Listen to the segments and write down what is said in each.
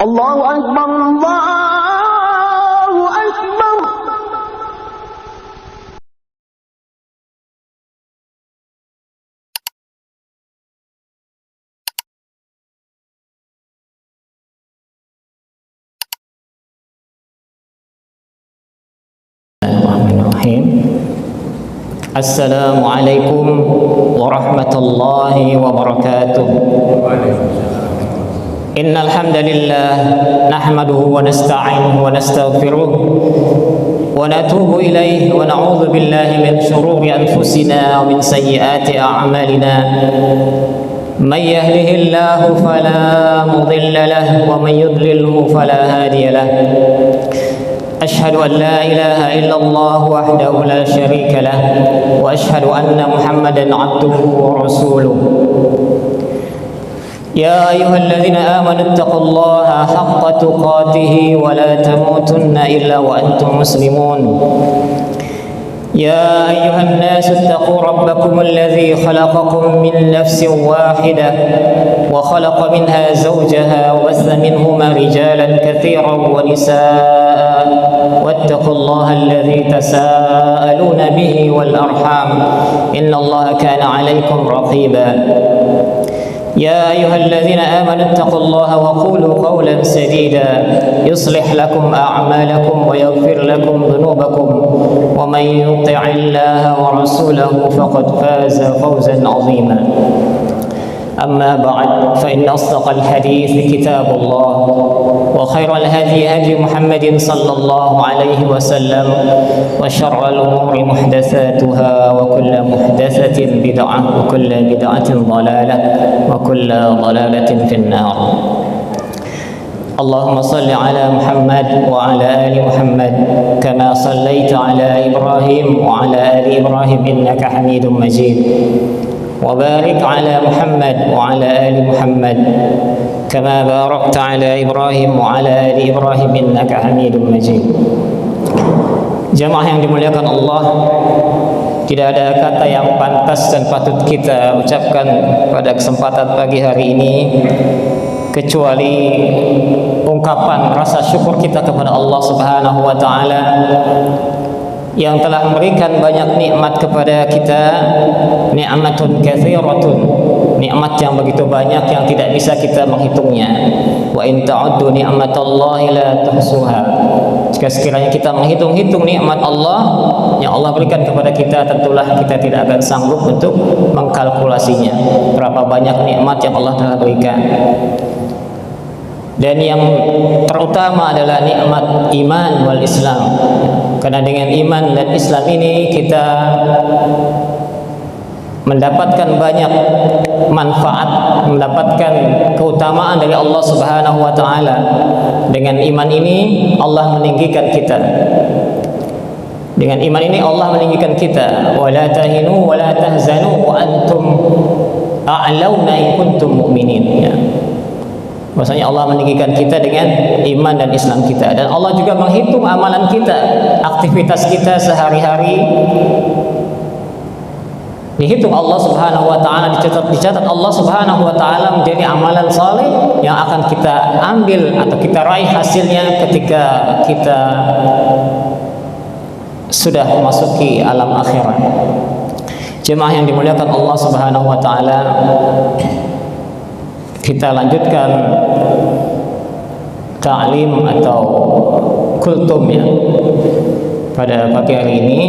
Allahu Akbar, Allahu Akbar. Assalamualaikum warahmatullahi wabarakatuh. Innal hamdalillah nahmaduhu wa nasta'inuhu wa nastaghfiruh wa natubu ilaihi wa na'udzu billahi min shururi anfusina wa min sayyiati a'malina. Man yahdihillahu fala mudilla lahu wa man yudlilhu fala hadiya lahu. أشهد أن لا إله إلا الله وحده لا شريك له وأشهد أن محمدا عبده ورسوله. يا أيها الذين آمنوا اتقوا الله حق تقاته ولا تموتن إلا وأنتم مسلمون. يا أيها الناس اتقوا ربكم الذي خلقكم من نفس واحدة وخلق منها زوجها وبث منهما رجالا كثيرا ونساء واتقوا الله الذي تساءلون به والأرحام إن الله كان عليكم رقيبا. يا أيها الذين آمنوا اتقوا الله وقولوا قولا سديدا يصلح لكم أعمالكم ويغفر لكم ذنوبكم ومن يطع الله ورسوله فقد فاز فوزا عظيما. أما بعد فإن أصدق الحديث كتاب الله وخير الهدي هدي محمد صلى الله عليه وسلم وشر الأمور محدثاتها وكل محدثة بدعة وكل بدعة ضلالة وكل ضلالة في النار. اللهم صل على محمد وعلى آل محمد كما صليت على إبراهيم وعلى آل إبراهيم إنك حميد مجيد. وبارك على محمد وعلى آل محمد كما باركت على إبراهيم وعلى آل إبراهيم إنك حميد مجيد. Jamaah yang dimuliakan Allah, tidak ada kata yang pantas dan patut kita ucapkan pada kesempatan pagi hari ini kecuali ungkapan rasa syukur kita kepada Allah Subhanahu wa taala yang telah memberikan banyak nikmat kepada kita, nikmatun katsiratun, nikmat yang begitu banyak yang tidak bisa kita menghitungnya. Wa in ta'uddu ni'matallahi la tuhsuha. Jika sekiranya kita menghitung-hitung nikmat Allah yang Allah berikan kepada kita, tentulah kita tidak akan sanggup untuk mengkalkulasinya. Berapa banyak nikmat yang Allah telah berikan. Dan yang terutama adalah nikmat iman wal Islam. Karena dengan iman dan Islam ini kita mendapatkan banyak manfaat, mendapatkan keutamaan dari Allah Subhanahu wa taala. Dengan iman ini Allah meninggikan kita. Dengan iman ini Allah meninggikan kita. Wala tahinu wala tahzanu wa antum a'launa in kuntum mu'minin. Ya. Maksudnya Allah meninggikan kita dengan iman dan Islam kita. Dan Allah juga menghitung amalan kita, aktivitas kita sehari-hari dihitung Allah Subhanahu wa taala, dicatat Allah Subhanahu wa taala menjadi amalan saleh yang akan kita ambil atau kita raih hasilnya ketika kita sudah memasuki alam akhirat. Jemaah yang dimuliakan Allah Subhanahu wa taala, kita lanjutkan ta'lim atau kultum ya pada pagi hari ini.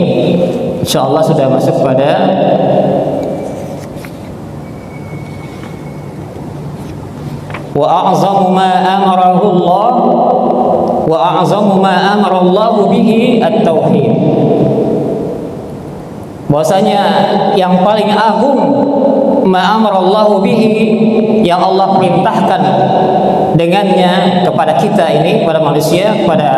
Insyaallah sudah masuk pada wa a'zamu ma amarahu Allah wa a'zamu ma amara Allah bihi at-tauhid. Bahwasanya yang paling agung ma amarallahu bihi, yang Allah perintahkan dengannya kepada kita ini, kepada manusia, kepada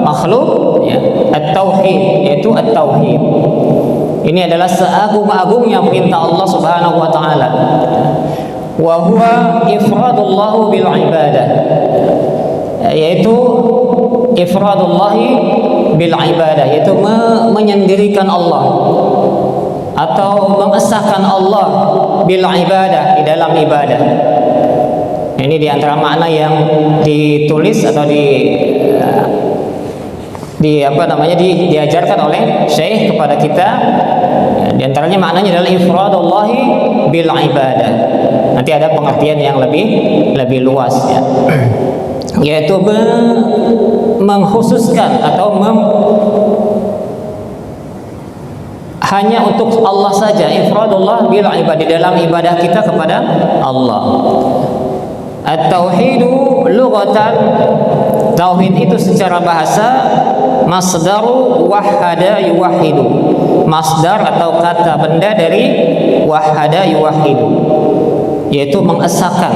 makhluk ya, at-tauhid, yaitu at-tauhid. Ini adalah seagung-agungnya perintah Allah Subhanahu wa taala. Wa huwa ifradullahu bil ibadah, yaitu ifradullahi bil ibadah, yaitu menyendirikan Allah atau mengesahkan Allah bil ibadah, di dalam ibadah. Ini Ini di antara makna yang ditulis atau diajarkan oleh Syekh kepada kita. Di antaranya maknanya adalah ifradullahi bil ibadah. Nanti ada pengertian yang lebih luas ya. Yaitu mengkhususkan atau hanya untuk Allah saja, ifradullah bil ibadah, dalam ibadah kita kepada Allah. At-tauhidu lughatan, tauhid itu secara bahasa masdaru wahhada yuwahhidu, masdar atau kata benda dari wahhada yuwahhidu, yaitu mengesahkan.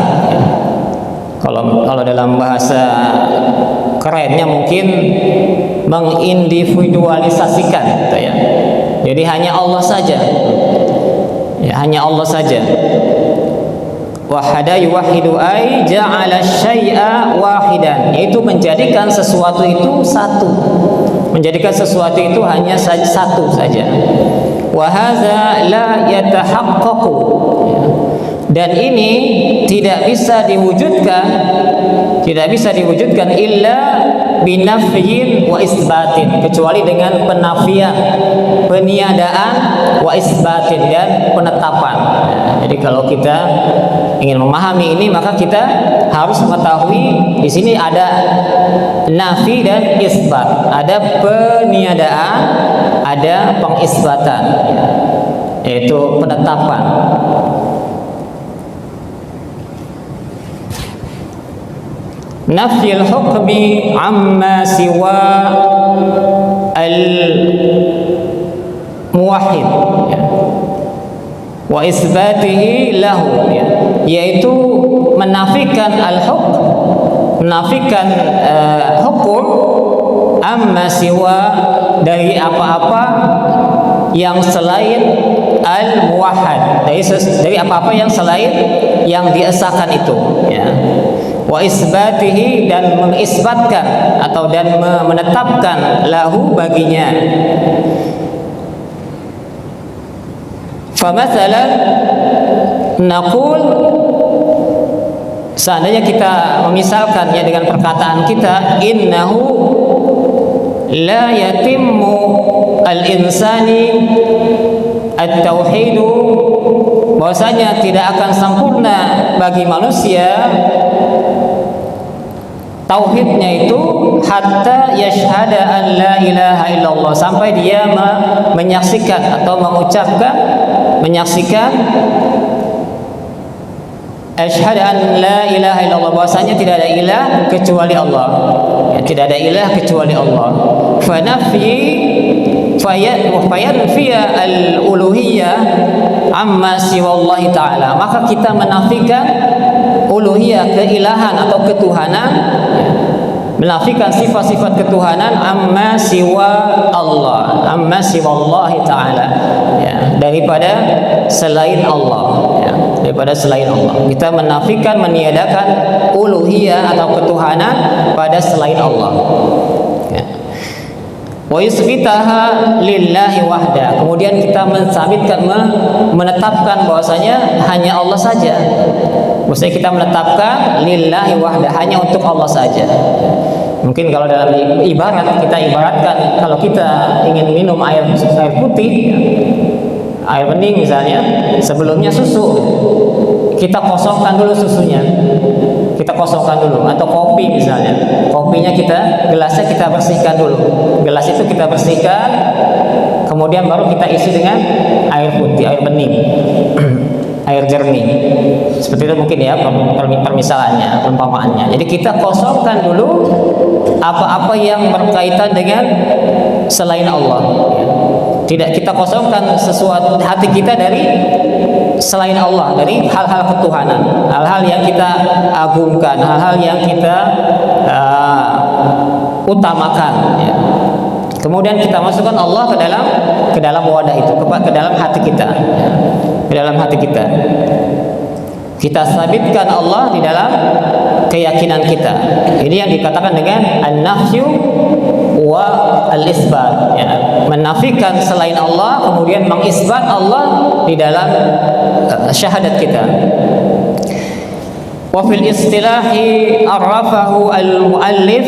Kalau dalam bahasa kerennya mungkin mengindividualisasikan gitu ya. Jadi hanya Allah saja. Ya, hanya Allah saja. Wahada yuwahidu ay ja'ala syai'a wahidan, yaitu menjadikan sesuatu itu satu. Menjadikan sesuatu itu hanya satu saja. Wa hadza la yatahaqqaqu. Dan ini tidak bisa diwujudkan illa binafyin wa isbatin, kecuali dengan penafian, peniadaan, wa isbatin, dan penetapan. Jadi kalau kita ingin memahami ini, maka kita harus mengetahui di sini ada nafi dan isbat, ada peniadaan, ada pengisbatan, yaitu penetapan. Nafyil hukmi amma siwa al-muwahhid wa isbatihi lahu, yaitu menafikan al-hukm, menafikan hukum, amma siwa, dari apa-apa yang selain al-muwahhad, dari apa-apa yang selain yang diesahkan itu ya. Wa isbatihi, dan mengisbatkan atau dan menetapkan lahu baginya. Famathalan naqul, seandainya kita memisalkannya dengan perkataan kita, innahu la yatimmu al-insani at-tauhidu, bahwasanya tidak akan sempurna bagi manusia tauhidnya itu hatta yashhada an la ilaha illallah, sampai dia menyaksikan atau menyaksikan asyhadu an la ilaha illallah, bahwasanya tidak ada ilah kecuali Allah, ya, tidak ada ilah kecuali Allah. Fayanfiya al-uluhiyah amma siwallahi ta'ala, maka kita menafikan uluhiyah, keilahan atau ketuhanan, menafikan sifat-sifat ketuhanan amma siwa Allah, amma siwallahi ta'ala, ya, daripada selain Allah, ya, daripada selain Allah. Kita menafikan, meniadakan uluhiyah atau ketuhanan pada selain Allah, ya. Wa yusbitaha lillahi wahda, kemudian kita mensabitkan, menetapkan bahwasanya hanya Allah saja. Maksudnya kita menetapkan lillahi wahda, hanya untuk Allah saja. Mungkin kalau dalam ibarat, kita ibaratkan kalau kita ingin minum air putih, air bening misalnya, sebelumnya susu, kita kosongkan dulu susunya, kita kosongkan dulu. Atau kopi misalnya, kopinya gelasnya kita bersihkan dulu, gelas itu kita bersihkan, kemudian baru kita isi dengan air putih, air bening, air jernih. Seperti itu mungkin ya permisalannya, perumpamaannya. Jadi kita kosongkan dulu apa-apa yang berkaitan dengan selain Allah. Tidak kita kosongkan sesuatu hati kita dari selain Allah, dari hal-hal ketuhanan, hal-hal yang kita agungkan, hal-hal yang kita utamakan, ya. Kemudian kita masukkan Allah ke dalam wadah itu, ke dalam hati kita, ya. Ke dalam hati kita. Kita sabitkan Allah di dalam keyakinan kita. Ini yang dikatakan dengan an-nafyu wa al-isbat, ya. Menafikan selain Allah, kemudian mengisbat Allah di dalam syahadat kita. Wa fil istilahi arrafahu al-muallif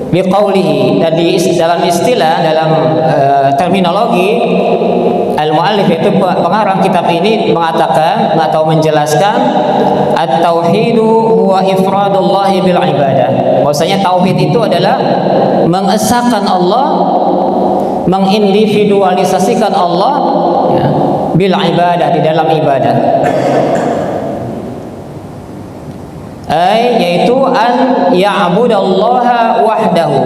biqaulihi, dan dalam istilah, dalam terminologi, al-muallif itu pengarang kitab ini mengatakan atau menjelaskan at-tauhidu huwa ifradullah bil ibadah. Bahwasanya tauhid itu adalah mengesahkan Allah, mengindividualisasikan Allah, ya, bil ibadah, di dalam ibadah. Yaitu an ya'budallaha wahdahu,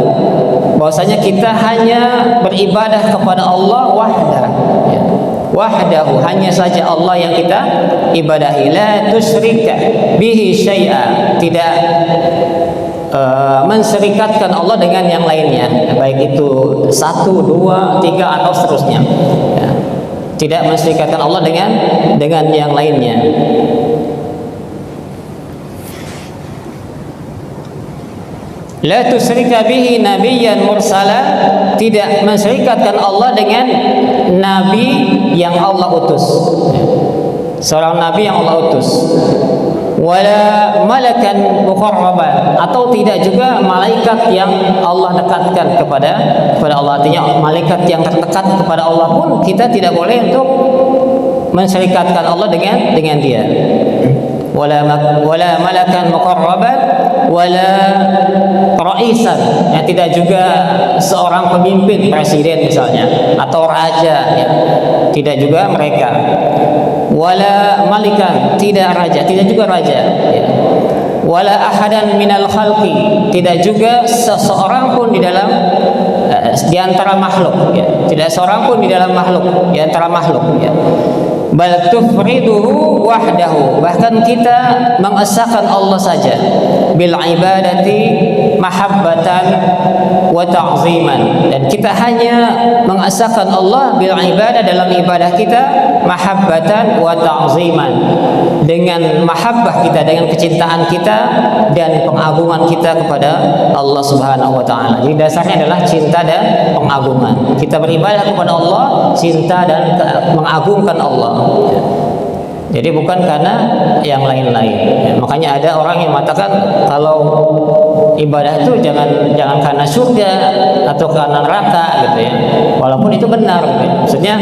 bahwasanya kita hanya beribadah kepada Allah wahdah, ya. Wahdahu, hanya saja Allah yang kita ibadahi. La tusyrika bihi syai'a, tidak menserikatkan Allah dengan yang lainnya, baik itu 1, 2, 3 atau seterusnya, ya. Tidak menserikatkan Allah dengan yang lainnya. La tusyrika bihi nabiyyan mursala, tidak menserikatkan Allah dengan nabi yang Allah utus, seorang nabi yang Allah utus. Wala malakan muqarraban, atau tidak juga malaikat yang Allah dekatkan kepada Allah. Artinya malaikat yang terdekat kepada Allah pun kita tidak boleh untuk menserikatkan Allah dengan dia. Wala malakan muqarraban wala raisan, ya, tidak juga seorang pemimpin, presiden misalnya, atau raja, ya, tidak juga mereka. Wala malikan, tidak raja, tidak juga raja, ya. Wala ahadan minal khalqi, tidak juga seseorang pun di dalam di antara makhluk, ya. Tidak seorang pun di dalam makhluk, di antara makhluk, ya. Bal tufriduhu wahdahu, bahkan kita mengesahkan Allah saja, bil ibadati mahabbatan wa ta'ziman, dan kita hanya mengesahkan Allah bil ibadah, dalam ibadah kita, mahabbatan wa ta'ziman, dengan mahabbah kita, dengan kecintaan kita dan pengagungan kita kepada Allah Subhanahu wa taala. Jadi dasarnya adalah cinta dan pengagungan. Kita beribadah kepada Allah, cinta dan mengagungkan Allah. Jadi bukan karena yang lain-lain, ya. Makanya ada orang yang mengatakan kalau ibadah itu jangan karena surga atau karena neraka, gitu ya. Walaupun itu benar, gitu. Maksudnya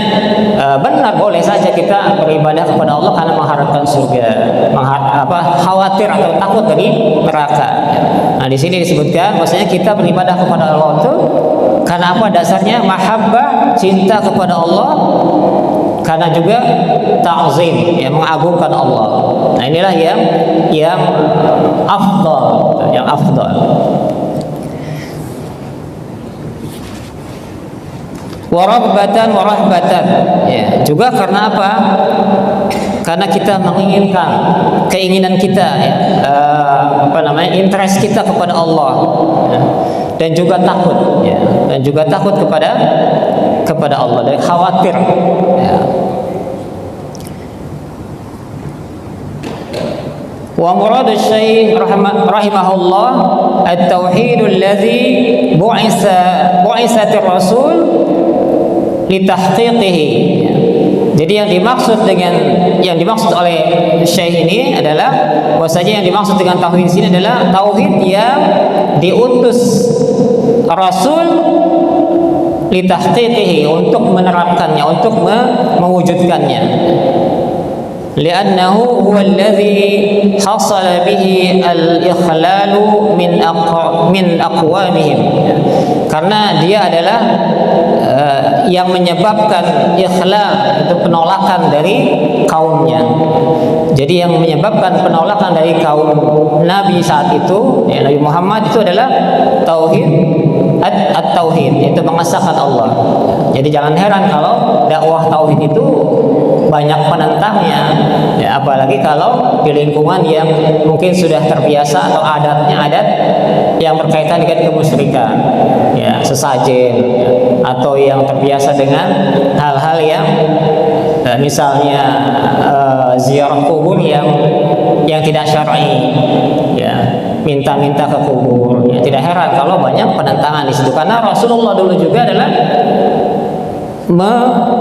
benar, boleh saja kita beribadah kepada Allah karena mengharapkan surga, khawatir atau takut dari neraka, ya. Nah, di sini disebutkan maksudnya kita beribadah kepada Allah itu karena apa? Dasarnya mahabbah, cinta kepada Allah, karena juga ta'zim, ya, mengagungkan Allah. Nah, inilah yang afdal, yang afdal. Warabbatan warahbatan, ya, juga karena apa? Karena kita menginginkan, keinginan kita, ya, interest kita kepada Allah, ya, dan juga takut, ya, dan juga takut kepada Allah, dan khawatir, ya. Wa muradu Syekh rahimahullah at-tauhidul ladzi bu'isatir rasul litahqiqihi. Jadi yang dimaksud oleh Syekh ini adalah bahwasanya yang dimaksud dengan tauhid di sini adalah tauhid yang diutus Rasul litahqiqihi, untuk menerapkannya, untuk mewujudkannya. Li'annahu huwa alladhi hasala bihi al-ikhlalu min aqwamihim, karena dia adalah yang menyebabkan ikhlal, itu penolakan dari kaumnya. Jadi yang menyebabkan penolakan dari kaum Nabi saat itu, ya, Nabi Muhammad, itu adalah tauhid, at-tauhid, itu mengesahkan Allah. Jadi jangan heran kalau dakwah tauhid itu banyak penentangnya, ya, apalagi kalau di lingkungan yang mungkin sudah terbiasa atau adatnya adat yang berkaitan dengan kemusyrikan, ya, sesajen, ya, atau yang terbiasa dengan hal-hal yang misalnya ziarah kubur yang tidak syar'i, ya, minta-minta ke kubur, ya. Tidak heran kalau banyak penentangan di situ, karena Rasulullah dulu juga adalah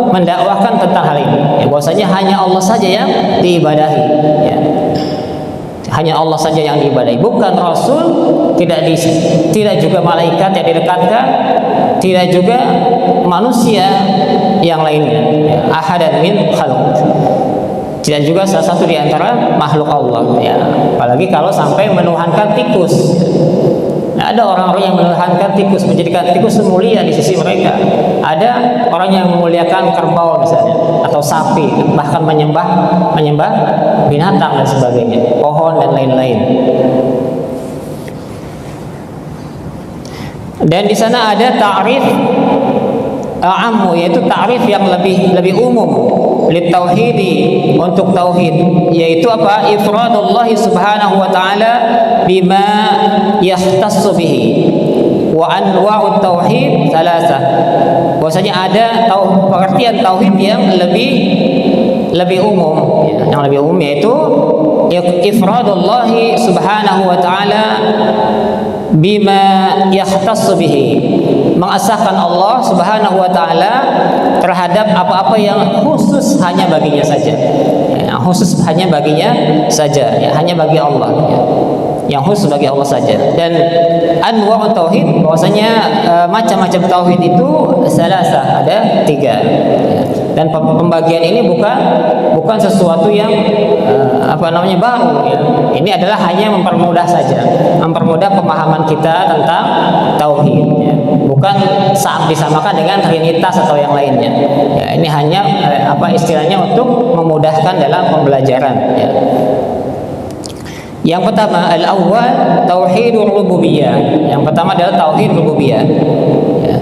mendakwahkan tentang hal ini, ya, bahwasanya hanya Allah saja yang diibadahi, ya. Hanya Allah saja yang diibadahi, bukan Rasul, tidak juga malaikat yang didekatkan, tidak juga manusia yang lainnya, ahadan min khalq, tidak juga salah satu di antara makhluk Allah, ya. Apalagi kalau sampai menuhankan tikus. Nah, ada orang-orang yang menuhankan tikus, menjadikan tikus mulia di sisi mereka. Ada orang yang memuliakan kerbau misalnya, atau sapi, bahkan menyembah binatang dan sebagainya, pohon dan lain-lain. Dan di sana ada ta'rif a'ammu, yaitu ta'rif yang lebih umum litauhidi, untuk tauhid, yaitu apa? Ifradullah subhanahu wa ta'ala bima yahtassu bihi, wa anwa'ut tauhid thalatha. Bahwasanya ada pengertian tauhid yang lebih umum, ya. Yang lebih umum yaitu ifradullah subhanahu wa ta'ala bima yahtassu bihi, mengesahkan Allah subhanahu wa ta'ala terhadap apa-apa yang khusus hanya baginya saja, ya, khusus hanya baginya saja, ya, hanya bagi Allah, ya, yang khusus bagi Allah saja. Dan anwa' tauhid, bahwasanya macam-macam tauhid itu salasah, ada 3, ya. Dan pembagian ini bukan sesuatu yang baru, ya. Ini adalah hanya mempermudah saja, mempermudah pemahaman kita tentang tauhid, ya. Bukan saat disamakan dengan trinitas atau yang lainnya, ya. Ini hanya istilahnya untuk memudahkan dalam pembelajaran, ya. Yang pertama, al-awwal tauhidur rububiyah. Yang pertama adalah tauhid rububiyah, ya.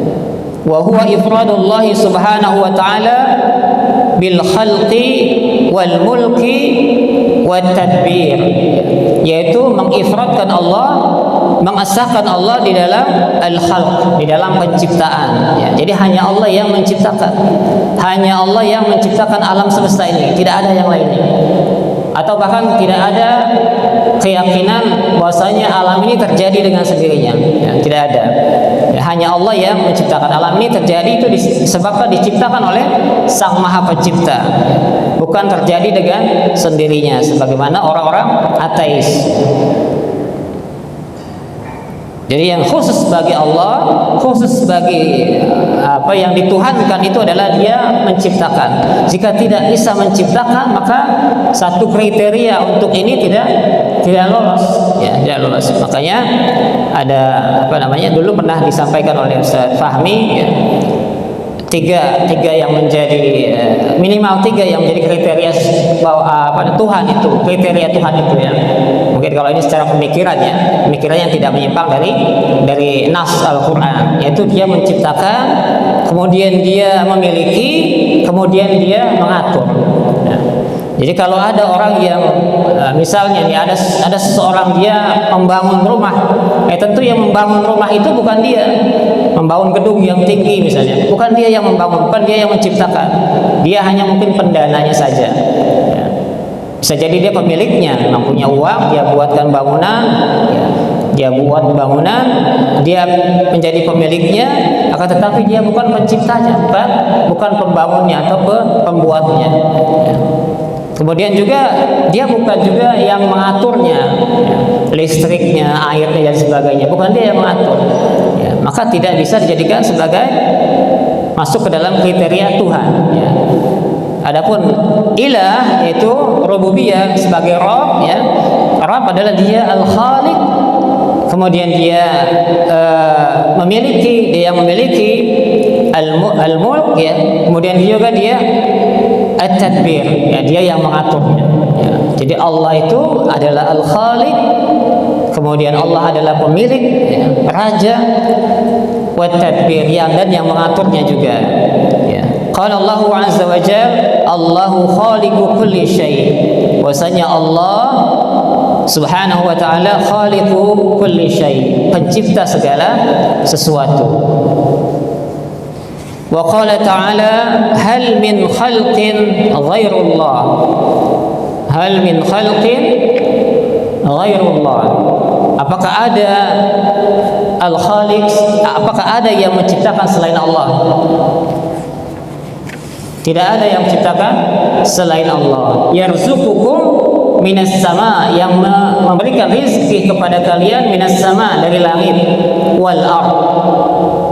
Wa huwa ifradullah subhanahu wa ta'ala bil khalqi wal mulki wat tadbir, yaitu mengifradkan Allah, mengesahkan Allah di dalam al-khalq, di dalam penciptaan, ya. Jadi hanya Allah yang menciptakan, hanya Allah yang menciptakan alam semesta ini, tidak ada yang lainnya. Atau bahkan tidak ada keyakinan bahwasanya alam ini terjadi dengan sendirinya, ya, tidak ada, ya, hanya Allah yang menciptakan. Alam ini terjadi itu disebabkan diciptakan oleh Sang Maha Pencipta, bukan terjadi dengan sendirinya sebagaimana orang-orang ateis. Jadi yang khusus bagi Allah, khusus bagi yang dituhankan itu adalah Dia menciptakan. Jika tidak bisa menciptakan, maka satu kriteria untuk ini tidak lolos, ya, tidak lolos. Makanya ada dulu pernah disampaikan oleh Ustaz Fahmi, ya, tiga yang menjadi minimal 3 yang menjadi kriteria bahwa Tuhan itu, kriteria Tuhan itu, ya. Mungkin kalau ini secara pemikiran yang tidak menyimpang dari nas Al-Quran, yaitu Dia menciptakan, kemudian Dia memiliki, kemudian Dia mengatur, ya. Jadi kalau ada orang yang misalnya ada seseorang dia membangun rumah, tentu yang membangun rumah itu bukan dia. Membangun gedung yang tinggi misalnya, bukan dia yang membangun, bukan dia yang menciptakan. Dia hanya mungkin pendananya saja, ya. Bisa jadi dia pemiliknya, memang punya uang, dia buatkan bangunan, ya. Dia buat bangunan, dia menjadi pemiliknya, akan tetapi dia bukan penciptanya, bukan pembangunnya atau pembuatnya, ya. Kemudian juga dia bukan juga yang mengaturnya, ya, listriknya, airnya dan sebagainya, bukan dia yang mengatur, ya. Maka tidak bisa dijadikan sebagai masuk ke dalam kriteria Tuhan, ya. Adapun ilah, yaitu rububiyah sebagai Rabb, ya. Rabb adalah Dia al-Khaliq, kemudian Dia memiliki, Dia yang memiliki al-mulk, ya. Kemudian juga Dia at-tadbir, ya, Dia yang mengaturnya, ya. Jadi Allah itu adalah al-Khaliq, kemudian Allah adalah pemilik, ya, raja, wa tadbir, dan yang mengaturnya juga, ya. Qala Allah azza wa jalla, Allahu khaliqu kulli syai'. Bahwasanya Allah subhanahu wa ta'ala khaliqu kulli syai', pencipta segala sesuatu. Wa qala ta'ala, hal min khalqin ghairullah, hal min khalqin ghairullah. Apakah ada al-khaliq, apakah ada yang menciptakan selain Allah? Tidak ada yang menciptakan selain Allah. Yarzuqukum minas sama, yang memberikan rizki kepada kalian minas sama, dari langit, wal ard.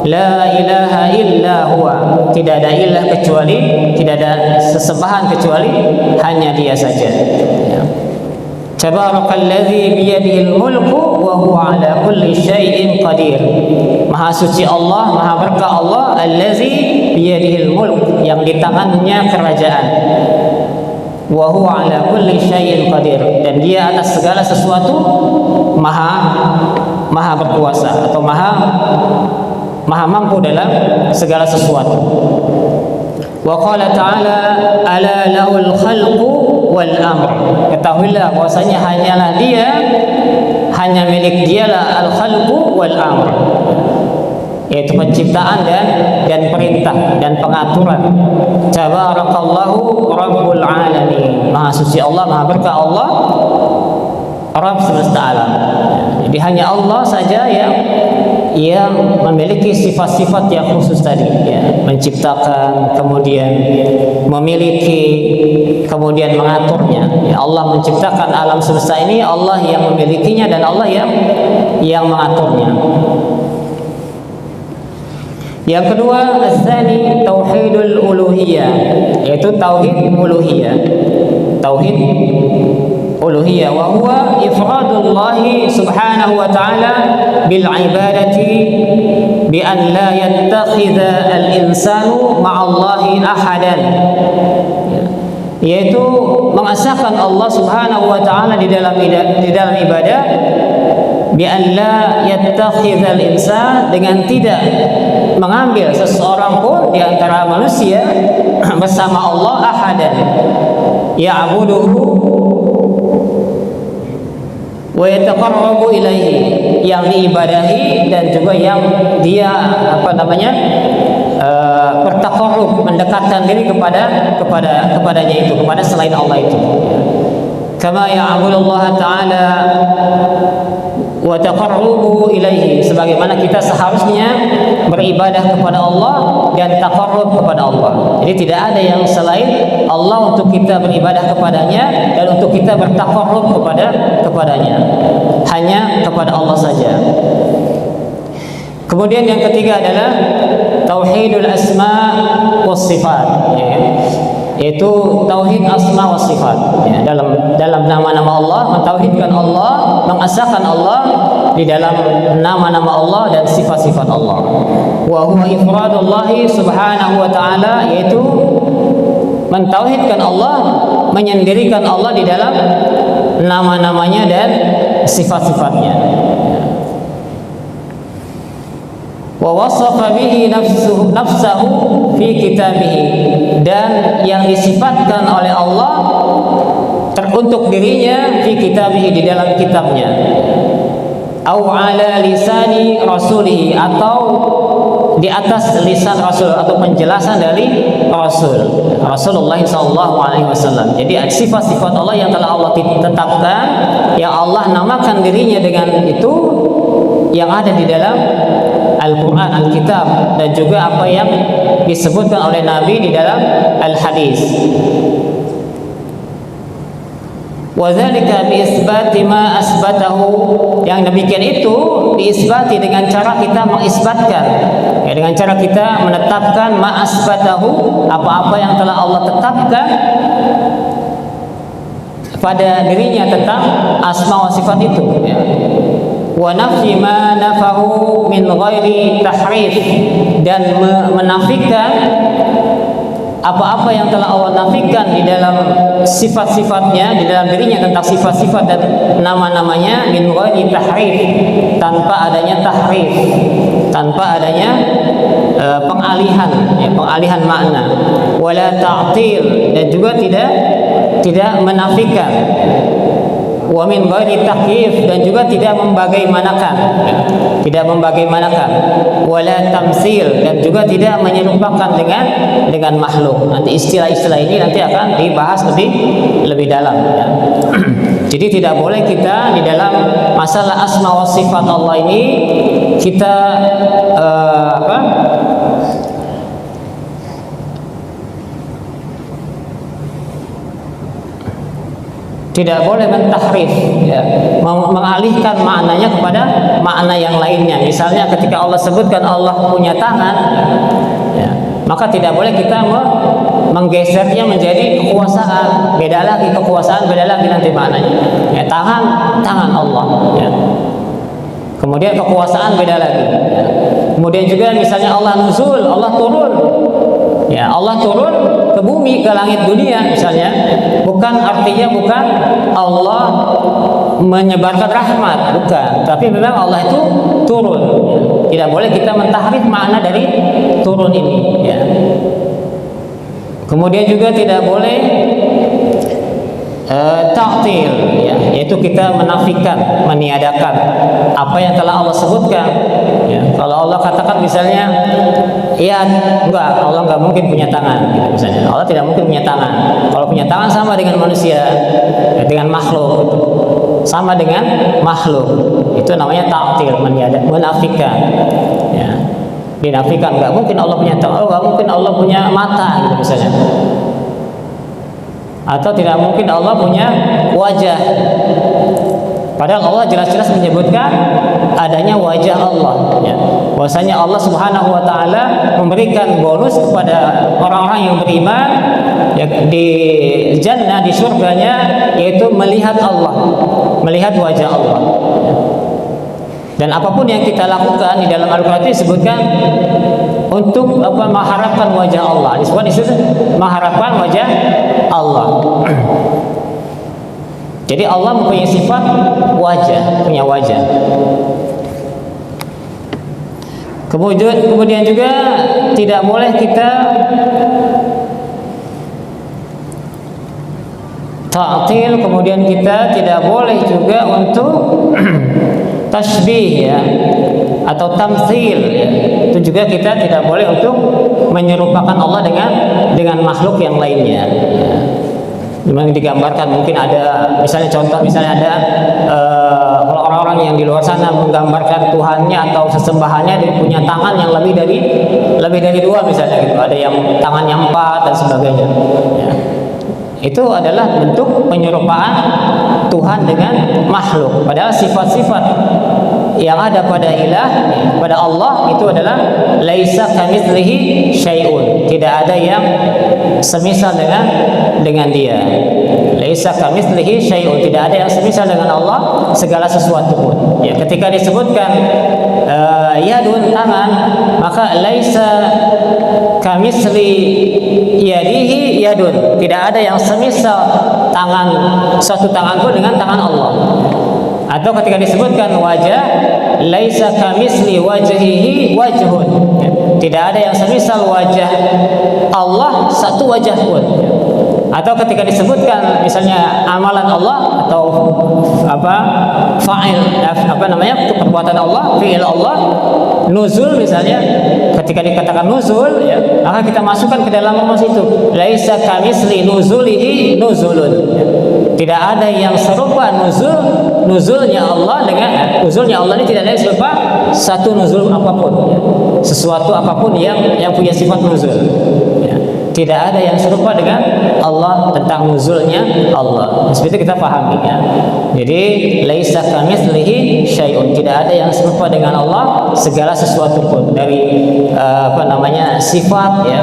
La ilaha illa huwa, tidak ada ilah kecuali, tidak ada sesembahan kecuali hanya Dia saja. Ya. Tabarakalladzi biyadihil mulku wa huwa ala kulli syai'in qadir. Maha suci Allah, maha berkah Allah, allazi biyadihil mulk, yang di tangannya kerajaan. Wa huwa ala kulli syai'in qadir, dan Dia atas segala sesuatu maha berkuasa atau maha mampu dalam segala sesuatu. Wa qala ta'ala ala lahul khalqu wal amr. Ketahuilah bahwasanya hanya milik Dialah al khalqu wal amr, yaitu penciptaan dan perintah dan pengaturan. Tabarakallahu rabbul alamin. Maha suci Allah, maha berkah Allah, Rabb semesta alam. Jadi hanya Allah saja yang memiliki sifat-sifat yang khusus tadi, ya, menciptakan, kemudian memiliki, kemudian mengaturnya. Ya, Allah menciptakan alam semesta ini, Allah yang memilikinya, dan Allah yang mengaturnya. Yang kedua, az-tsani tauhidul uluhiyah, yaitu tauhid uluhiyah. Tauhid uluhiyah wa huwa ifradullah subhanahu wa ta'ala bil ibadati bi an la yattakhidha al insanu ma'allahi ahadan, yaitu mengesahkan Allah subhanahu wa ta'ala di dalam ibadah, bi an la yattakhidha al insan, dengan tidak mengambil seseorang pun di antara manusia bersama Allah ahadan ya'buduhu wa yataqarrabu ilaihi, yang diibadahi dan juga yang dia bertaqarrub, mendekatkan diri kepadanya itu, kepada selain Allah itu. Kama ya'budullaha ta'ala wa taqarrubu ilaihi, sebagaimana kita seharusnya beribadah kepada Allah dan taqarrub kepada Allah. Jadi tidak ada yang selain Allah untuk kita beribadah kepadanya dan untuk kita bertaqarrub kepadanya. Hanya kepada Allah saja. Kemudian yang ketiga adalah tauhidul asma was sifat, yaitu tauhid asma was sifat. Ya, dalam nama-nama Allah, mentauhidkan Allah, mengesahkan Allah di dalam nama-nama Allah dan sifat-sifat Allah. Wa huwa ifradullah subhanahu wa ta'ala, yaitu mentauhidkan Allah, menyendirikan Allah di dalam nama-namanya dan sifat-sifatnya. Wa wasafa bihi nafsahu fi kitabih, dan yang disifatkan oleh Allah untuk dirinya fi kitabih, di dalam kitabnya, au ala lisani rasulih, atau di atas lisan Rasul atau penjelasan dari Rasulullah SAW. Jadi sifat-sifat Allah yang telah Allah tetapkan, yang Allah namakan dirinya dengan itu, yang ada di dalam Al-Quran, Al-Kitab, dan juga apa yang disebutkan oleh Nabi di dalam Al-Hadis. Wa dzalika bi isbati ma asbatahu, yang demikian itu diisbati dengan cara kita mengisbatkan, ya, dengan cara kita menetapkan ma asbatahu, apa-apa yang telah Allah tetapkan pada dirinya tentang asma wa sifat itu, ya. Wa nafi ma nafahu min ghairi tahrif, dan menafikan apa-apa yang telah Allah nafikan di dalam sifat-sifatnya, di dalam dirinya tentang sifat-sifat dan nama-namanya, min ghairi tahrif, tanpa adanya tahrif, tanpa adanya pengalihan makna, wala ta'til, dan juga tidak menafikan, wa min ghairi takyif, dan juga tidak membagaimanakan, wala tamsil, dan juga tidak menyerupakan dengan makhluk. Nanti istilah-istilah ini nanti akan dibahas lebih dalam, ya. Jadi tidak boleh kita di dalam masalah asma wa sifat Allah ini kita Tidak boleh mentahrif, ya, mengalihkan maknanya kepada makna yang lainnya. Misalnya ketika Allah sebutkan Allah punya tangan, ya, maka tidak boleh kita menggesernya menjadi kekuasaan. Beda lagi kekuasaan, beda lagi nanti maknanya. Ya, tangan Allah. Ya. Kemudian kekuasaan beda lagi. Ya. Kemudian juga misalnya Allah nuzul, Allah turun. Ya, Allah turun ke bumi, ke langit dunia misalnya, artinya bukan Allah menyebarkan rahmat, bukan, tapi memang Allah itu turun. Tidak boleh kita mentahrif makna dari turun ini, ya. Kemudian juga tidak boleh ta'til, ya, yaitu kita menafikan, meniadakan apa yang telah Allah sebutkan. Ya, kalau Allah katakan misalnya, ya enggak, Allah enggak mungkin punya tangan, gitu misalnya. Allah tidak mungkin punya tangan. Kalau punya tangan sama dengan manusia, ya, dengan makhluk, gitu. Sama dengan makhluk. Itu namanya ta'til, menafikan. Ya, dinafikan, enggak mungkin Allah punya tangan, enggak mungkin Allah punya mata, gitu misalnya. Atau tidak mungkin Allah punya wajah. Padahal Allah jelas-jelas menyebutkan adanya wajah Allah, ya. Bahwasanya Allah Subhanahu wa taala memberikan bonus kepada orang-orang yang beriman, ya, di jannah, di surganya, yaitu melihat Allah, melihat wajah Allah. Dan apapun yang kita lakukan di dalam Al-Qur'an disebutkan untuk mengharapkan wajah Allah. Disebut mengharapkan wajah Allah. Jadi Allah mempunyai sifat wajah, punya wajah. Kemudian juga tidak boleh kita ta'til, kemudian kita tidak boleh juga untuk tasbih, ya, atau tamtsil, ya. Itu juga kita tidak boleh untuk menyerupakan Allah dengan makhluk yang lainnya. Memang digambarkan, mungkin ada misalnya contoh, misalnya ada kalau orang-orang yang di luar sana menggambarkan Tuhannya atau sesembahannya dia punya tangan yang lebih dari dua misalnya, gitu. Ada yang tangannya 4 dan sebagainya, ya. Itu adalah bentuk penyerupaan Tuhan dengan makhluk. Padahal sifat-sifat yang ada pada ilah, pada Allah, itu adalah laisa kamitslihi syai'un. Tidak ada yang semisal dengan dia. Laisa kamitslihi syai'un. Tidak ada yang semisal dengan Allah segala sesuatu pun. Ya, ketika disebutkan yadun, tangan, maka laisa kamitsli yadihi yadun. Tidak ada yang semisal tangan, suatu tangan pun dengan tangan Allah. Atau ketika disebutkan wajah, laisa kamitsli wajhihi wajhun. Tidak ada yang semisal wajah Allah satu wajah pun. Atau ketika disebutkan misalnya amalan Allah atau fa'il, perbuatan Allah, fi'il Allah, nuzul misalnya, ketika dikatakan nuzul, ya, maka kita masukkan ke dalam rumus itu, laisa kamitsli nuzulihi nuzulun. Ya. Tidak ada yang serupa nuzulnya Allah dengan nuzulnya Allah ini, tidak ada yang serupa satu nuzul apapun, ya. Sesuatu apapun yang punya sifat nuzul, ya. Tidak ada yang serupa dengan Allah tentang nuzulnya Allah. Seperti itu kita pahami, ya. Jadi laisa kamitslihi syai'un. Tidak ada yang serupa dengan Allah segala sesuatu pun, dari sifat, ya,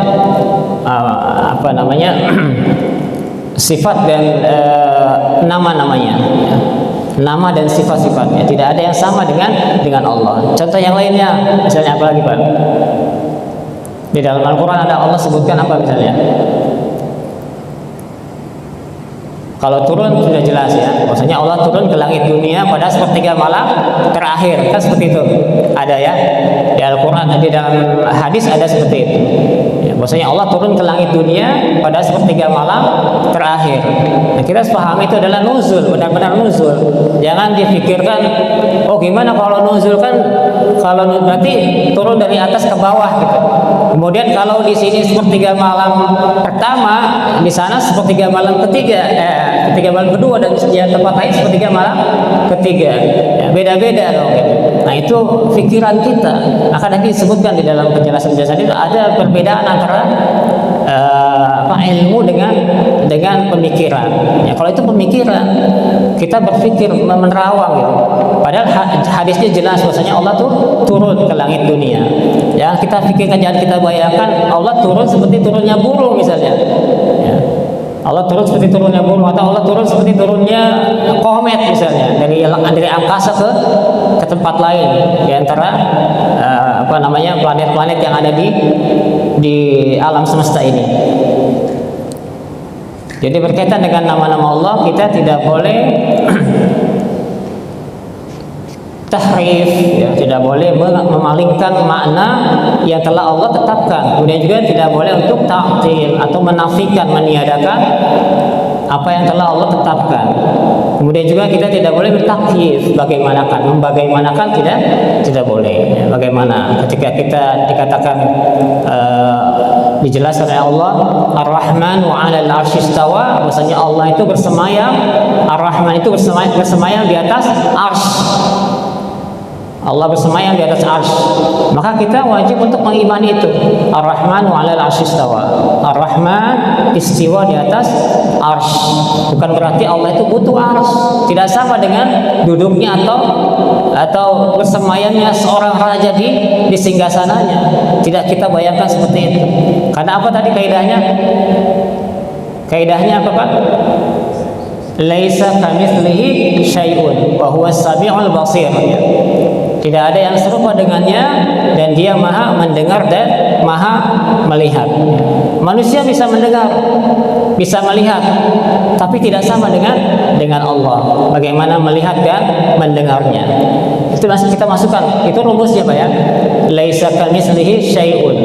sifat dan nama-namanya, ya. Nama dan sifat-sifatnya tidak ada yang sama dengan Allah. Contoh yang lainnya, misalnya apa lagi, Pak? Di dalam Al-Quran ada Allah sebutkan apa misalnya? Kalau turun sudah jelas, ya. Maksudnya Allah turun ke langit dunia pada sepertiga malam terakhir, kan seperti itu. Ada, ya, di Al-Quran, di dalam hadis ada seperti itu. Ya, maksudnya Allah turun ke langit dunia pada sepertiga malam terakhir. Nah, kita sepahami itu adalah nuzul, benar-benar nuzul. Jangan difikirkan, oh gimana kalau nuzul, kan kalau berarti turun dari atas ke bawah, gitu. Kemudian kalau di sini sepertiga malam pertama, di sana sepertiga malam ketiga, ketiga malam kedua, dan yang tempat lain sepertiga malam ketiga, ya, beda-beda dong, gitu. Nah, itu pikiran kita. Akan nanti disebutkan di dalam penjelasan itu ada perbedaan antara ilmu dengan pemikiran. Ya, kalau itu pemikiran, kita berpikir menerawang gitu. Padahal hadisnya jelas bahwasanya Allah tuh turun ke langit dunia. Ya, kita pikirkan, jangan kita bayangkan Allah turun seperti turunnya burung misalnya. Ya. Allah turun seperti turunnya burung, atau Allah turun seperti turunnya komet misalnya dari angkasa ke tempat lain di antara planet-planet yang ada di alam semesta ini. Jadi berkaitan dengan nama-nama Allah, kita tidak boleh tahrif, ya, tidak boleh memalingkan makna yang telah Allah tetapkan. Kemudian juga tidak boleh untuk ta'til atau menafikan, meniadakan apa yang telah Allah tetapkan. Kemudian juga kita tidak boleh bertakyif, membagaimanakan tidak boleh. Ya, bagaimana ketika kita dikatakan dijelaskan oleh Allah Ar-Rahman wa 'alal 'arsy istawa, bahwasanya Allah itu bersemayam, Ar-Rahman itu bersemayam di atas arsy. Allah bersemayam di atas arsy, maka kita wajib untuk mengimani itu. Ar-Rahman wa 'alal 'arsy istawa. Ar-Rahman istiwa di atas arsy. Bukan berarti Allah itu butuh arsy. Tidak sama dengan duduknya atau bersemayamnya seorang raja di singgasananya. Tidak kita bayangkan seperti itu. Karena apa tadi kaidahnya? Kaidahnya apa, Pak? Laisa kamitslihi syai'un wa huwas samiul basir. Tidak ada yang serupa dengannya, dan Dia Maha mendengar dan Maha melihat. Manusia bisa mendengar, bisa melihat, tapi tidak sama dengan Allah. Bagaimana melihat dan mendengarnya? Itu kita masukkan. Itu rumusnya, Pak ya. Laisa kamitslihi syai'un.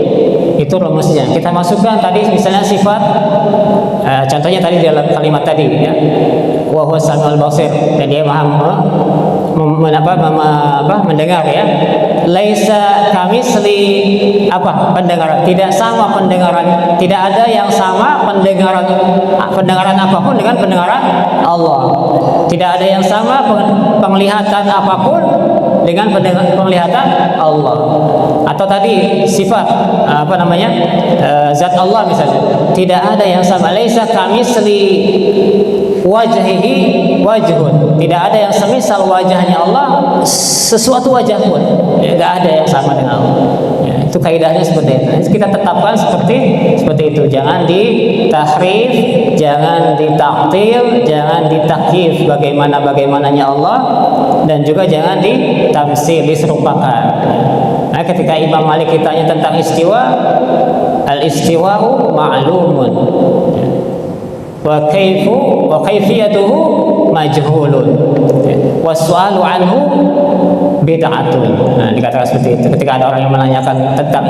Itu rumusnya. Kita masukkan tadi misalnya sifat, contohnya tadi dalam kalimat tadi ya. Wa huwas samiul basir, dan Dia Maha mendengar ya. Laisa kamitsli pendengaran, tidak sama pendengaran, tidak ada yang sama pendengaran apapun dengan pendengaran Allah. Tidak ada yang sama penglihatan apapun dengan penglihatan Allah. Atau tadi sifat zat Allah misalnya, tidak ada yang sama. Laisa kamitsli wajhihi wajhun, tidak ada yang semisal wajahnya Allah sesuatu wajah pun, tidak ada yang sama dengan Allah. Ya, itu kaidahnya seperti itu. Kita tetapkan seperti itu. Jangan ditahrif, jangan ditaktil, jangan ditakyif bagaimananya Allah, dan juga jangan ditamsil, diserupakan. Nah, ketika Imam Malik ditanya tentang istiwa, al-istiwa'u ma'lumun wa kaifiyatuhu majhulun wa su'alu anhu bid'atun. Nah, dikatakan seperti itu. Ketika ada orang yang menanyakan tentang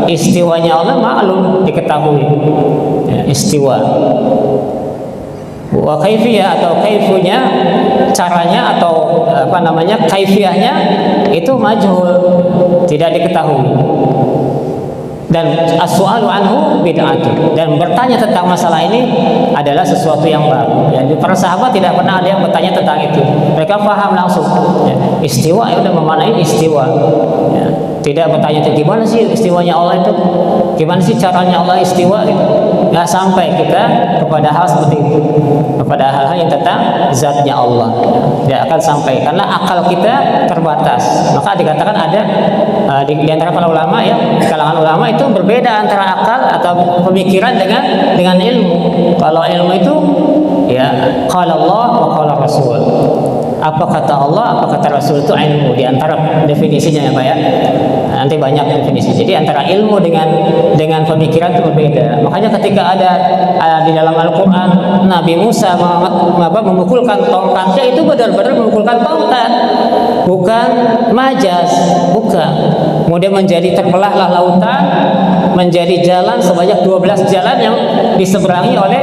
istiwanya Allah maklum, diketahui ya, istiwa. Wa kaifiyah atau kaifunya, caranya atau kaifiyahnya itu majhul, tidak diketahui. Dan as-su'alu anhu bid'atun, dan bertanya tentang masalah ini adalah sesuatu yang baru. Ya, para sahabat tidak pernah ada yang bertanya tentang itu. Mereka paham langsung. Ya, istiwa, ya udah memaknai istiwa. Ya, tidak bertanya gimana sih istiwanya Allah itu, gimana sih caranya Allah istiwa gitu. Nggak sampai kita kepada hal seperti itu, kepada hal-hal yang tentang zatnya Allah. Tidak akan sampai, karena akal kita terbatas. Maka dikatakan ada di antara para ulama ya, kalangan ulama itu berbeda antara akal atau pemikiran dengan ilmu. Kalau ilmu itu ya qala Allah wa qala Rasul. Apa kata Allah, apa kata Rasul, itu ilmu. Di antara definisinya ya Pak ya. Nanti banyak definisi. Jadi antara ilmu dengan pemikiran itu berbeda. Makanya ketika ada di dalam Al-Qur'an Nabi Musa memukulkan tongkatnya, itu benar-benar memukulkan tongkat, bukan majas, bukan. Kemudian menjadi terbelahlah lautan, menjadi jalan sebanyak 12 jalan yang diseberangi oleh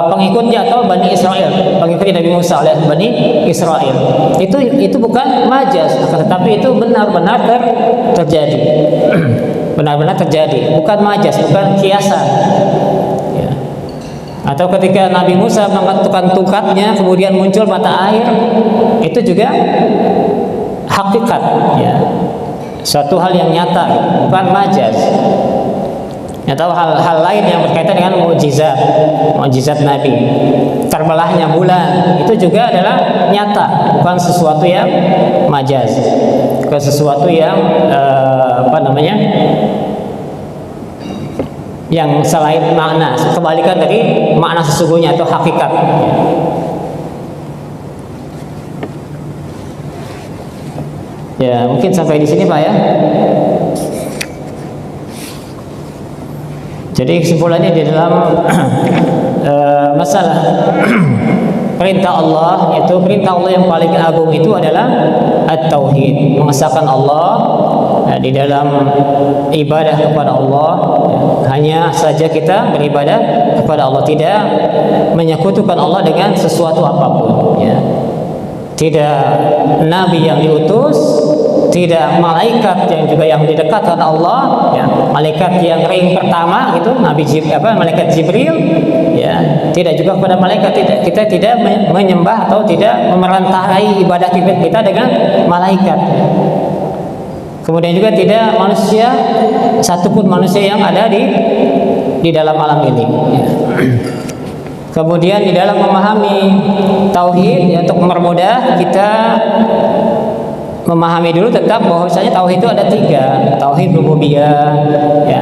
pengikutnya atau Bani Israel, pengikutnya Nabi Musa oleh Bani Israel. Itu bukan majas, tetapi itu benar-benar terjadi. Benar-benar terjadi, bukan majas, bukan kiasan. Ya. Atau ketika Nabi Musa mengetukkan tongkatnya, kemudian muncul mata air, itu juga hakikat, ya. Suatu hal yang nyata, bukan majas. atau hal-hal lain yang berkaitan dengan mukjizat Nabi. Terbelahnya bulan itu juga adalah nyata, bukan sesuatu yang majaz, bukan sesuatu yang yang selain makna, kebalikan dari makna sesungguhnya atau hakikat. Ya, mungkin sampai di sini Pak ya. Jadi kesimpulannya di dalam masalah perintah Allah, yaitu perintah Allah yang paling agung itu adalah at-tauhid, mengesahkan Allah di dalam ibadah kepada Allah. Hanya saja kita beribadah kepada Allah, tidak menyekutukan Allah dengan sesuatu apapun, ya. Tidak nabi yang diutus, tidak malaikat yang juga yang didekatkan Allah, ya. Malaikat yang ring pertama itu malaikat Jibril, ya. Tidak juga kepada malaikat, kita tidak menyembah atau tidak memerantarai ibadah kita dengan malaikat. Kemudian juga tidak manusia, satupun manusia yang ada di dalam alam ini, ya. Kemudian di dalam memahami tauhid, ya, untuk mempermudah kita memahami dulu tentang bahwasanya tauhid itu ada 3, tauhid rububiyah, ya,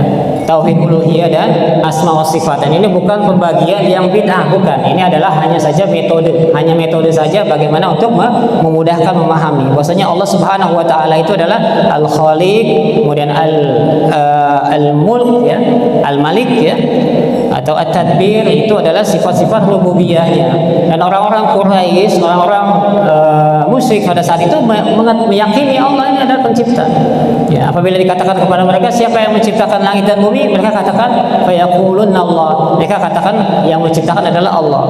tauhid uluhiyah dan asma wa sifat. Dan ini bukan pembagian yang bid'ah, bukan. Ini adalah hanya saja metode saja bagaimana untuk memudahkan memahami bahwasanya Allah Subhanahu wa taala itu adalah Al-Khaliq, kemudian Al-Mulk, ya, Al-Malik, ya, atau at-tadbir, itu adalah sifat-sifat rububiyahnya. Dan orang-orang Quraisy, orang-orang musyrik pada saat itu meyakini Allah ini adalah pencipta. Ya, apabila dikatakan kepada mereka siapa yang menciptakan langit dan bumi, mereka katakan fayaqulunna Allah. Mereka katakan yang menciptakan adalah Allah.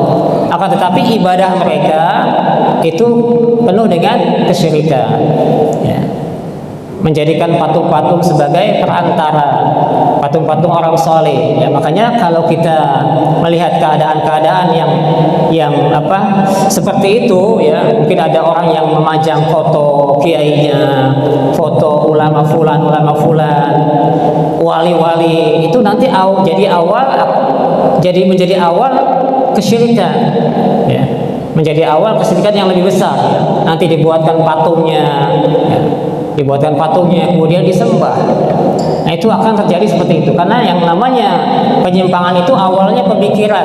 Akan tetapi ibadah mereka itu penuh dengan kesyirikan. Ya. Menjadikan patung-patung sebagai perantara, patung-patung orang soleh. Ya, makanya kalau kita melihat keadaan-keadaan yang seperti itu, ya, mungkin ada orang yang memajang foto kiainya, foto ulama fulan, wali-wali, itu nanti menjadi awal kesyirikan, ya. Menjadi awal kesyirikan yang lebih besar, ya. Nanti dibuatkan patungnya, ya. Kemudian disembah. Nah, itu akan terjadi seperti itu karena yang namanya penyimpangan itu awalnya pemikiran.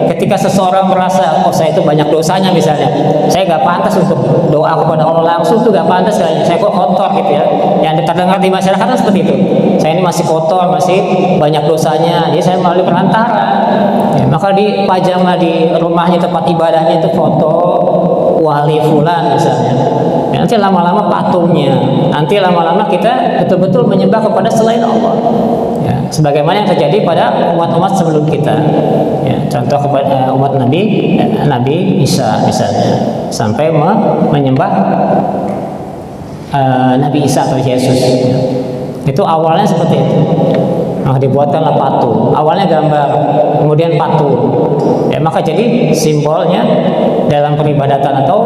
Ketika seseorang merasa saya itu banyak dosanya, misalnya saya nggak pantas untuk doa kepada Allah langsung, tuh nggak pantas, saya kok kotor gitu, ya. Yang terdengar di masyarakat kan seperti itu. Saya ini masih kotor, masih banyak dosanya, jadi saya melalui perantara. Ya, maka dipajanglah di rumahnya, tempat ibadahnya itu foto wali fulan misalnya. Ya, nanti lama-lama patungnya, nanti lama-lama kita betul-betul menyembah kepada selain Allah, ya, sebagaimana yang terjadi pada umat-umat sebelum kita, ya, contoh kepada umat Nabi Isa misalnya, sampai menyembah Nabi Isa atau Yesus, ya. Itu awalnya seperti itu. Maka dibuatkanlah patung. Awalnya gambar, kemudian patung. Ya, maka jadi simbolnya dalam peribadatan atau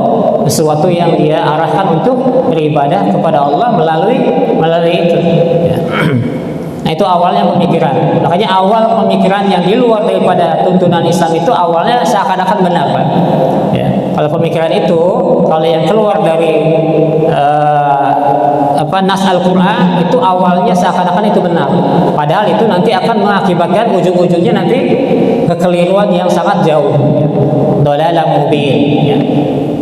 sesuatu yang dia arahkan untuk beribadah kepada Allah melalui itu. Ya. Nah, itu awalnya pemikiran. Makanya awal pemikiran yang di luar daripada tuntunan Islam itu awalnya seakan-akan benar, Pak. Ya. Kalau pemikiran itu, kalau yang keluar dari nas Al-Quran itu awalnya seakan-akan itu benar, padahal itu nanti akan mengakibatkan ujung-ujungnya nanti kekeliruan yang sangat jauh, ya. Dhalalan mubin, ya.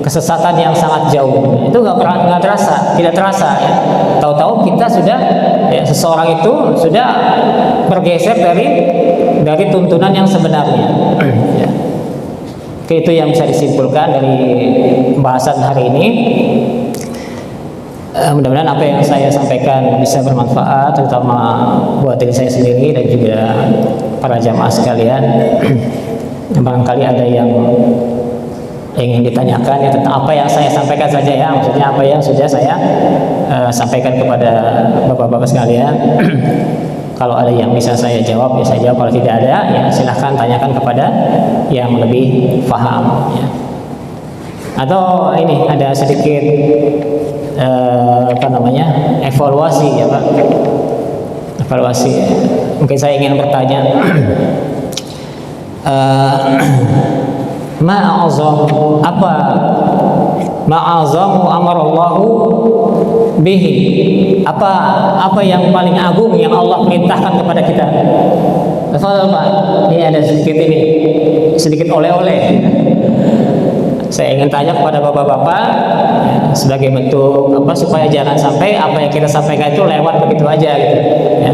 Kesesatan yang sangat jauh, itu nggak terasa, tidak terasa, ya. Tahu-tahu kita sudah, ya, seseorang itu sudah bergeser dari tuntunan yang sebenarnya, ya. Itu yang bisa disimpulkan dari pembahasan hari ini. Mudah-mudahan apa yang saya sampaikan bisa bermanfaat, terutama buat diri saya sendiri dan juga para jamaah sekalian. Barangkali ada yang ingin ditanyakan, ya, tentang apa yang saya sampaikan saja, ya, maksudnya apa yang sudah saya sampaikan kepada bapak-bapak sekalian. Kalau ada yang bisa saya jawab, ya saya jawab. Kalau tidak ada, ya silahkan tanyakan kepada yang lebih paham, ya. Atau ini ada sedikit evaluasi, ya Pak. evaluasi. Mungkin saya ingin bertanya, ma'azamu amarallahu bihi, apa yang paling agung yang Allah perintahkan kepada kita. Tafadhal Pak, ini ada sedikit oleh-oleh. Saya ingin tanya kepada bapak-bapak ya, sebagai bentuk supaya jangan sampai apa yang kita sampaikan itu lewat begitu aja gitu ya.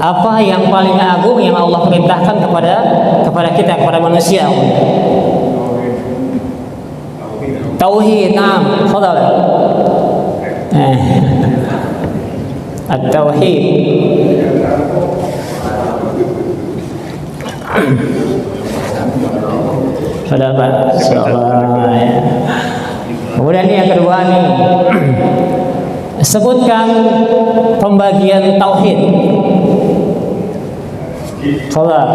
Apa yang paling agung yang Allah perintahkan kepada kita, kepada manusia? Tauhid. Naam, tafadhal. At-tauhid. Sudah Pak, insyaallah ya. Kemudian yang kedua nih, sebutkan pembagian tauhid. Salat.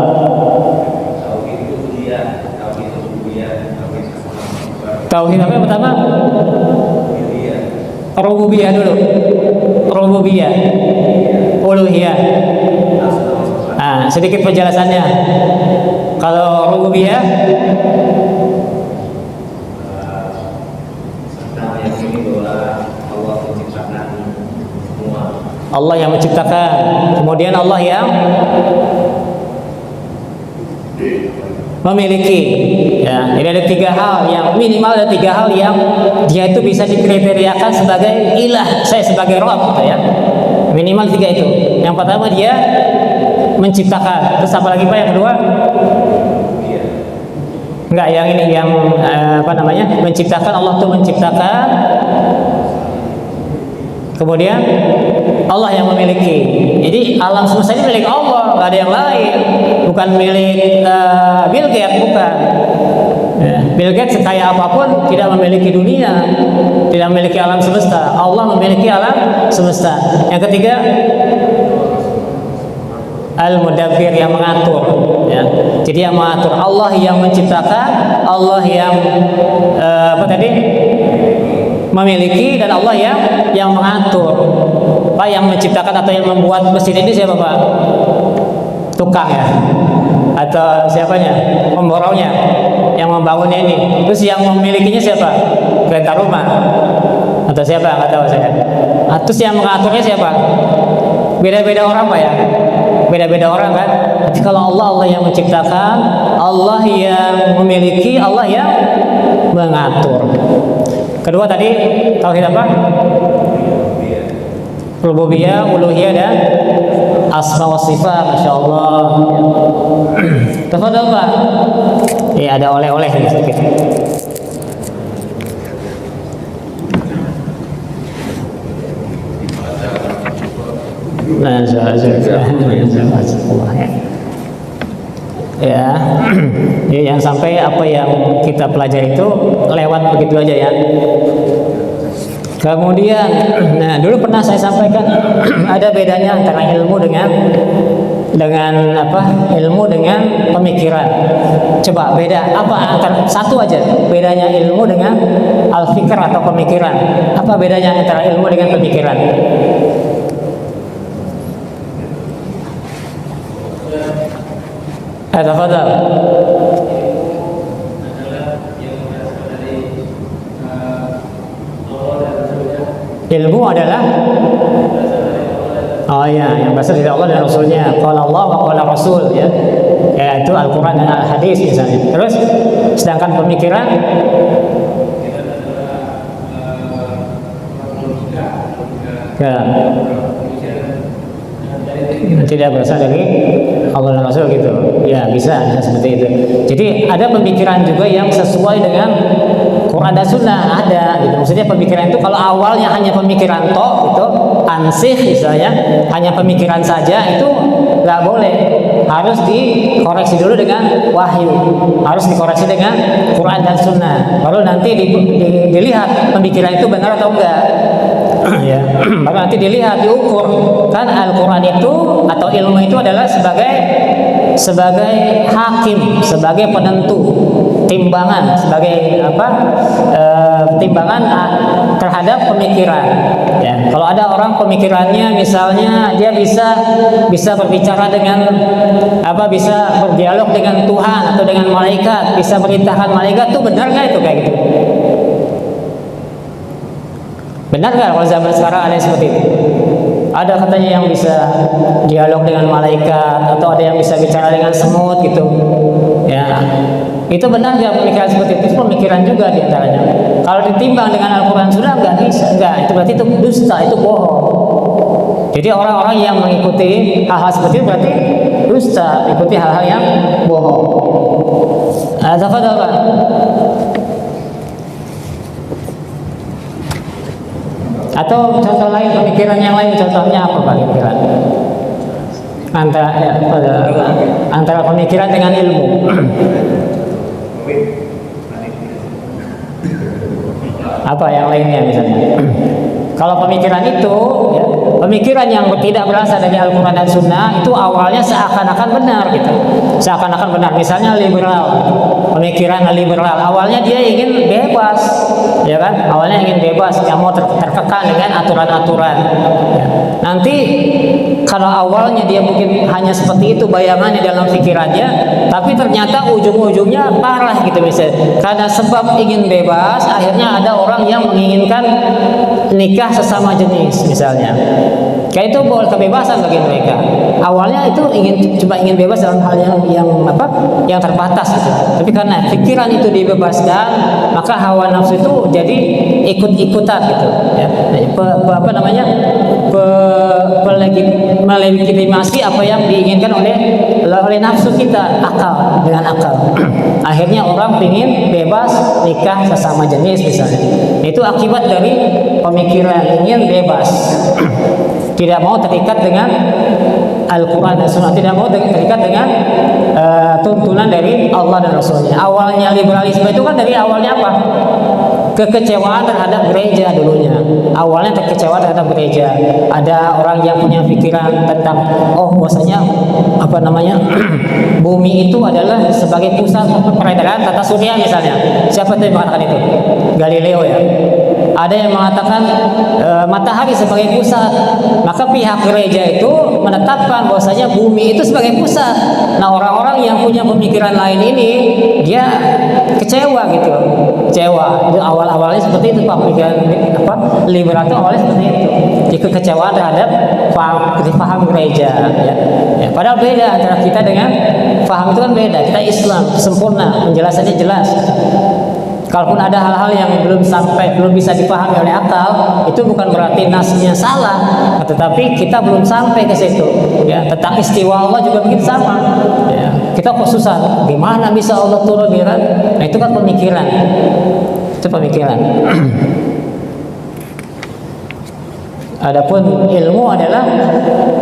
Tauhid apa yang pertama? Rububiyah dulu. Rububiyah. Uluhiyah. Sedikit penjelasannya. Kalau rububiyah Allah yang menciptakan, kemudian Allah yang memiliki. Ya, ini ada 3 hal yang minimal, ada 3 hal yang dia itu bisa dikriteriakan sebagai ilah, saya sebagai Rabb, gitu ya. Minimal 3 itu. Yang pertama dia menciptakan. Terus apa lagi Pak yang kedua? Enggak, yang ini yang menciptakan. Allah tuh menciptakan. Kemudian Allah yang memiliki. Jadi alam semesta ini milik Allah, nggak ada yang lain. Bukan milik Bill Gates, bukan. Ya, Bill Gates sekaya apapun tidak memiliki dunia, tidak memiliki alam semesta. Allah memiliki alam semesta. Yang ketiga, Al-Mudabbir, yang mengatur ya. Jadi yang mengatur, Allah yang menciptakan, Allah yang memiliki, dan Allah yang mengatur. Pak, yang menciptakan atau yang membuat mesin ini siapa Pak? Tukang ya? Atau siapanya? Pemborongnya yang membangunnya ini. Terus yang memilikinya siapa? Perintah rumah atau siapa? Nggak tahu saya. Terus yang mengaturnya siapa? Beda-beda orang Pak ya? Beda-beda orang kan? Tapi kalau Allah yang menciptakan, Allah yang memiliki, Allah yang mengatur. Kedua tadi tauhid apa? Rububiyah, uluhiyah, dan asma wa sifat. Masyaallah. Tafadhal Pak. Ya, ada oleh-oleh sedikit. Ya, jadi jangan sampai apa yang kita pelajari itu lewat begitu aja ya. Kemudian, dulu pernah saya sampaikan ada bedanya antara ilmu dengan ilmu dengan pemikiran. Coba beda apa antara satu aja bedanya ilmu dengan al-fikr atau pemikiran. Apa bedanya antara ilmu dengan pemikiran? Tafadhal. Ilmu adalah yang berasal dari Allah dan Rasulnya. Qala Allah wa qala Rasul ya. Yaitu Al-Quran dan Al-Hadis misalnya. Terus sedangkan pemikiran tidak berasal dari Allah dan Rasul gitu. Ya, bisa seperti itu. Jadi ada pemikiran juga yang sesuai dengan Quran dan Sunnah, ada gitu. Maksudnya pemikiran itu kalau awalnya hanya pemikiran gitu, ansih misalnya, hanya pemikiran saja, itu nggak boleh. Harus dikoreksi dulu dengan wahyu, harus dikoreksi dengan Quran dan Sunnah. Baru nanti dilihat pemikiran itu benar atau enggak. Ya, baru nanti dilihat, diukur. Kan Al-Quran itu atau ilmu itu adalah sebagai hakim, sebagai penentu, timbangan, sebagai timbangan terhadap pemikiran. Ya, Kalau ada orang pemikirannya misalnya dia bisa berbicara dengan bisa berdialog dengan Tuhan atau dengan malaikat, bisa merintahkan malaikat, tuh benar nggak itu kayak gitu? Benar nggak kalau zaman sekarang ada yang seperti itu? Ada katanya yang bisa dialog dengan malaikat, atau ada yang bisa bicara dengan semut gitu. Ya, itu benar nggak pemikiran seperti itu? Itu pemikiran juga diantaranya. Kalau ditimbang dengan Al-Quran Sunnah nggak bisa, nggak. Itu berarti itu dusta, itu bohong. Jadi orang-orang yang mengikuti hal-hal seperti itu berarti dusta, ikuti hal-hal yang bohong. Tafadhal Pak. Atau contoh lain, pemikiran yang lain, contohnya apa Pak kira-kira? Antara pemikiran dengan ilmu. Apa yang lainnya misalnya? Kalau pemikiran itu, ya, pemikiran yang tidak berasal dari Al-Quran dan Sunnah itu awalnya seakan-akan benar gitu, seakan-akan benar. Misalnya liberal, pemikiran liberal, awalnya dia ingin bebas, ya kan? Awalnya ingin bebas, nggak mau terkekang dengan aturan-aturan. Ya. Nanti kalau awalnya dia mungkin hanya seperti itu bayangannya dalam pikirannya, tapi ternyata ujung-ujungnya parah gitu misalnya. Karena sebab ingin bebas, akhirnya ada orang yang menginginkan nikah sesama jenis misalnya. Kayak itu boleh kebebasan bagi mereka. Awalnya itu cuma ingin bebas dalam hal yang terbatas gitu. Tapi karena pikiran itu dibebaskan, maka hawa nafsu itu jadi ikut-ikutan gitu. Ya. Melegitimasi apa yang diinginkan oleh nafsu kita, akal dengan akal. Akhirnya orang ingin bebas nikah sesama jenis misalnya. Itu akibat dari pemikiran ingin bebas. Tidak mau terikat dengan Al-Quran dan Sunnah, tidak mau terikat dengan tuntunan dari Allah dan Rasulnya. Awalnya liberalisme itu kan dari awalnya apa? Kekecewaan terhadap gereja dulunya. Awalnya terkecewa terhadap gereja. Ada orang yang punya pikiran tentang bahwasanya bumi itu adalah sebagai pusat peredaran tata surya misalnya. Siapa yang mengatakan itu? Galileo ya. Ada yang mengatakan matahari sebagai pusat. Maka pihak gereja itu menetapkan bahwasanya bumi itu sebagai pusat. Nah, orang-orang yang punya pemikiran lain ini dia kecewa gitu. Kecewa. Awal-awalnya seperti itu Pak, pemikiran liberal itu awalnya seperti itu. Jadi kekecewaan terhadap paham gereja ya. Padahal beda antara kita dengan paham itu kan beda. Kita Islam sempurna, penjelasannya jelas. Kalaupun ada hal-hal yang belum bisa dipahami oleh akal, itu bukan berarti nasnya salah, tetapi kita belum sampai ke situ. Ya, tentang istiwa Allah juga begitu sama. Ya, kita kok susah, gimana bisa Allah turun ya kan? Nah, itu kan pemikiran. Itu pemikiran. Adapun ilmu adalah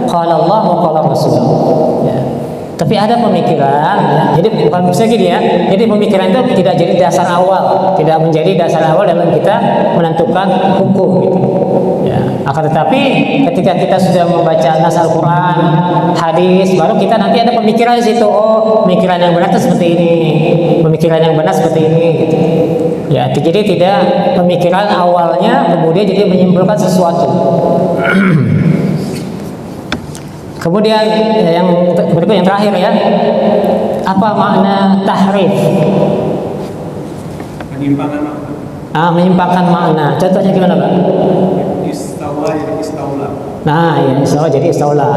qala Allah wa qala Rasul. Ya. Tapi ada pemikiran, ya. Jadi bukan bisa gini ya. Jadi pemikiran itu tidak jadi dasar awal, tidak menjadi dasar awal dalam kita menentukan hukum gitu. Ya. Akan tetapi ketika kita sudah membaca nas Al-Quran, hadis, baru kita nanti ada pemikiran di situ. Pemikiran yang benar itu seperti ini, pemikiran yang benar seperti ini. Gitu. Ya, jadi tidak pemikiran awalnya kemudian jadi menyimpulkan sesuatu. Kemudian yang berikut yang terakhir ya, apa makna tahrif? Menyimpangkan makna. Menyimpangkan makna. Contohnya gimana Pak? Istawa jadi istaula. Nah, ya istawa jadi istaula.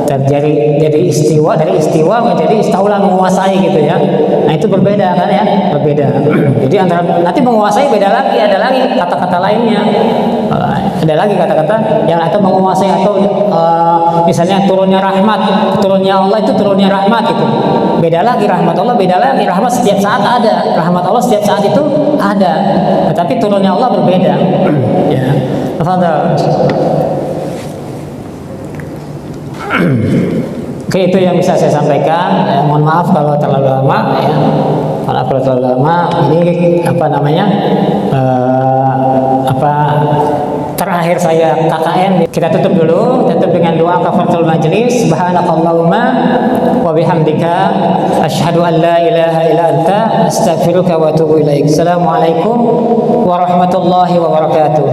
Dari istiwa menjadi istaula, menguasai gitu ya. Nah, itu berbeda kan ya? Berbeda. Jadi antara nanti menguasai beda lagi, ada lagi kata-kata lainnya. Ada lagi kata-kata yang atau menguasai atau misalnya turunnya rahmat, turunnya Allah itu turunnya rahmat itu. Beda lagi rahmat Allah, beda lagi rahmat setiap saat ada. Rahmat Allah setiap saat itu ada. Tetapi turunnya Allah berbeda. Ya. Tafadhal. Oke, itu yang bisa saya sampaikan. Mohon maaf kalau terlalu lama ya. Kalau terlalu lama ini terakhir saya KKN. Kita tutup dulu, tutup dengan doa kafaratul majlis. Subhanakallahumma wa bihamdika asyhadu an la ilaha illa anta astaghfiruka wa atubu ilaik. Assalamualaikum warahmatullahi wabarakatuh.